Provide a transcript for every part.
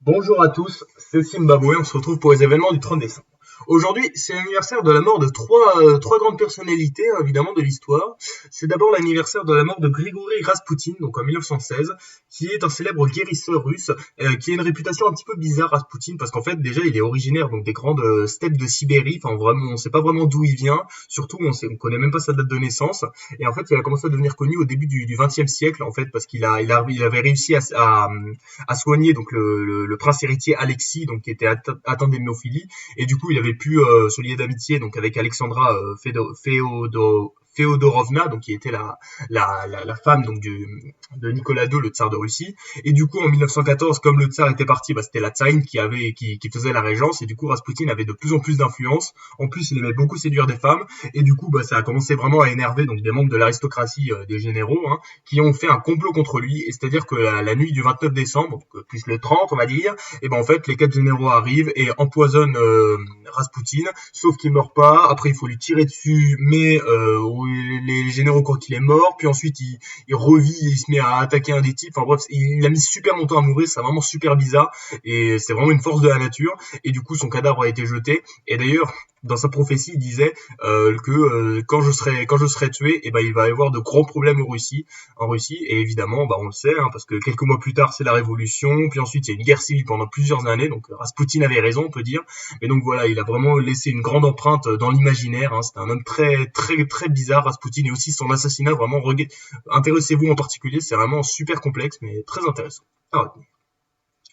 Bonjour à tous, c'est Zimbabwe, on se retrouve pour les événements du 30 décembre. Aujourd'hui, c'est l'anniversaire de la mort de trois grandes personnalités, évidemment, de l'histoire. C'est d'abord l'anniversaire de la mort de Grigory Raspoutine, donc en 1916, qui est un célèbre guérisseur russe, qui a une réputation un petit peu bizarre, Raspoutine, parce qu'en fait, déjà, il est originaire donc des grandes steppes de Sibérie, enfin vraiment, on sait pas vraiment d'où il vient, surtout, on connaît même pas sa date de naissance, et en fait, il a commencé à devenir connu au début du XXe siècle, en fait, parce il avait réussi à soigner donc le prince héritier Alexis, donc qui était atteint d'hémophilie, et du coup il avait pu se lier d'amitié donc avec Alexandra Féodorovna, donc qui était la femme donc de Nicolas II, le tsar de Russie. Et du coup, en 1914, comme le tsar était parti, c'était la tsarine qui faisait la régence, et du coup, Raspoutine avait de plus en plus d'influence. En plus, il aimait beaucoup séduire des femmes, et du coup, ça a commencé vraiment à énerver donc des membres de l'aristocratie, des généraux, qui ont fait un complot contre lui. Et c'est-à-dire que la nuit du 29 décembre, plus le 30, on va dire, et en fait, les 4 généraux arrivent et empoisonnent Raspoutine, sauf qu'il meurt pas. Après, il faut lui tirer dessus, mais les généraux croient qu'il est mort, puis ensuite il revit, il se met à attaquer un des types, enfin bref, il a mis super longtemps à mourir, c'est vraiment super bizarre, et c'est vraiment une force de la nature, et du coup son cadavre a été jeté, et d'ailleurs, dans sa prophétie, il disait que quand je serai tué, il va y avoir de gros problèmes en Russie, et évidemment, on le sait, parce que quelques mois plus tard, c'est la révolution, puis ensuite il y a une guerre civile pendant plusieurs années, donc Raspoutine avait raison, on peut dire, et donc voilà, il a vraiment laissé une grande empreinte dans l'imaginaire, c'est un homme très très très bizarre, Raspoutine, et aussi son assassinat, vraiment, intéressez-vous en particulier, c'est vraiment super complexe, mais très intéressant.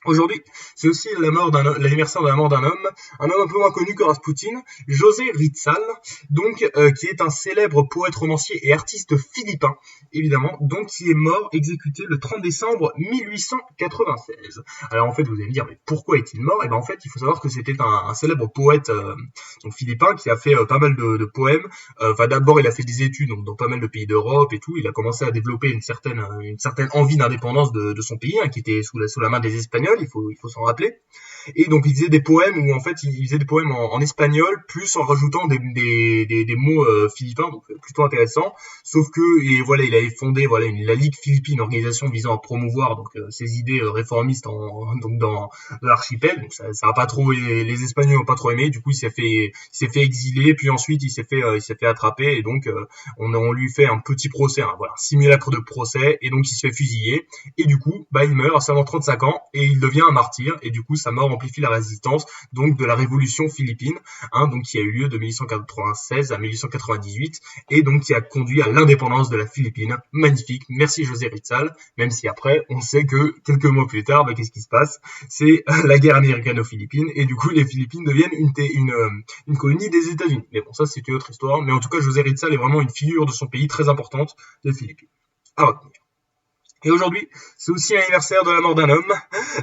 Aujourd'hui, c'est aussi l'anniversaire de la mort d'un homme un peu moins connu que Raspoutine, José Rizal, donc qui est un célèbre poète, romancier et artiste philippin, évidemment, donc qui est mort exécuté le 30 décembre 1896. Alors en fait, vous allez me dire, mais pourquoi est-il mort? En fait, il faut savoir que c'était un célèbre poète donc philippin qui a fait pas mal de poèmes. D'abord, il a fait des études donc, dans pas mal de pays d'Europe et tout. Il a commencé à développer une certaine envie d'indépendance de son pays, qui était sous la main des Espagnols. Il faut s'en rappeler. Et donc il faisait des poèmes où en fait il faisait des poèmes en espagnol, plus en rajoutant des mots philippins, donc plutôt intéressant. Sauf que il avait fondé la Ligue philippine, organisation visant à promouvoir donc ses idées réformistes donc dans l'archipel. Donc ça a pas trop, les Espagnols n'ont pas trop aimé. Du coup il s'est fait exiler, puis ensuite il s'est fait attraper, et donc on lui fait un petit procès, un simulacre de procès, et donc il se fait fusiller. Et du coup il meurt à seulement 35 ans, et il devient un martyr, et du coup sa mort amplifie la résistance donc de la révolution philippine, donc qui a eu lieu de 1896 à 1898, et donc qui a conduit à l'indépendance de la Philippine. Magnifique, merci José Rizal, même si après on sait que quelques mois plus tard, qu'est-ce qui se passe? C'est la guerre américano-philippine, et du coup les Philippines deviennent une colonie des États-Unis. Mais bon, ça c'est une autre histoire, mais en tout cas José Rizal est vraiment une figure de son pays très importante, des Philippines. À retenir. Et aujourd'hui, c'est aussi l'anniversaire de la mort d'un homme,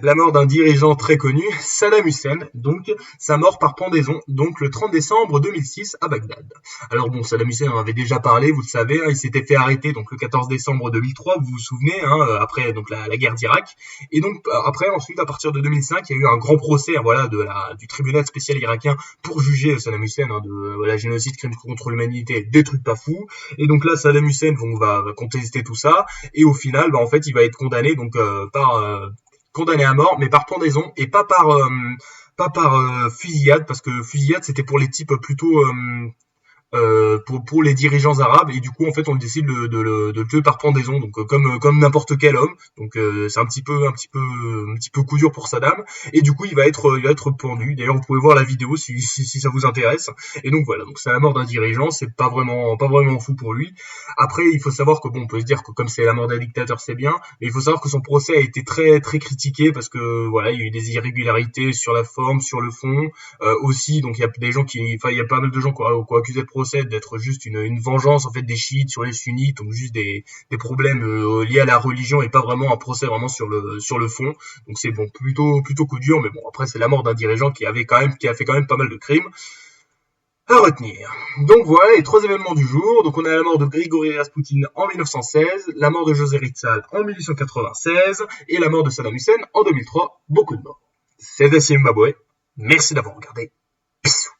la mort d'un dirigeant très connu, Saddam Hussein, donc sa mort par pendaison, donc le 30 décembre 2006 à Bagdad. Alors bon, Saddam Hussein en avait déjà parlé, vous le savez, il s'était fait arrêter donc le 14 décembre 2003, vous vous souvenez, après donc la guerre d'Irak. Et donc après, ensuite, à partir de 2005, il y a eu un grand procès, du tribunal spécial irakien pour juger Saddam Hussein de génocide, crimes contre l'humanité, des trucs pas fous. Et donc là, Saddam Hussein va contester tout ça, et au final, en fait, il va être condamné donc condamné à mort, mais par pendaison, et pas par fusillade, parce que fusillade c'était pour les types plutôt pour les dirigeants arabes, et du coup en fait on décide de le tuer par pendaison, donc comme n'importe quel homme. Donc c'est un petit peu coup dur pour Saddam, et du coup il va être pendu. D'ailleurs vous pouvez voir la vidéo si ça vous intéresse. Et donc voilà, donc c'est la mort d'un dirigeant, c'est pas vraiment fou pour lui. Après il faut savoir que on peut se dire que comme c'est la mort d'un dictateur c'est bien, mais il faut savoir que son procès a été très très critiqué, parce que il y a eu des irrégularités sur la forme, sur le fond aussi. Donc il y a des gens il y a pas mal de gens qui ont accusé le procès d'être juste une vengeance en fait des chiites sur les sunnites, donc juste des problèmes liés à la religion, et pas vraiment un procès vraiment sur le fond. Donc c'est plutôt coup dur, mais bon, après c'est la mort d'un dirigeant qui a fait quand même pas mal de crimes à retenir. Donc voilà les 3 événements du jour. Donc on a la mort de Grigory Raspoutine en 1916, la mort de José Rizal en 1896, et la mort de Saddam Hussein en 2003. Beaucoup de morts. C'était Zimbabwe. Merci d'avoir regardé. Bisous.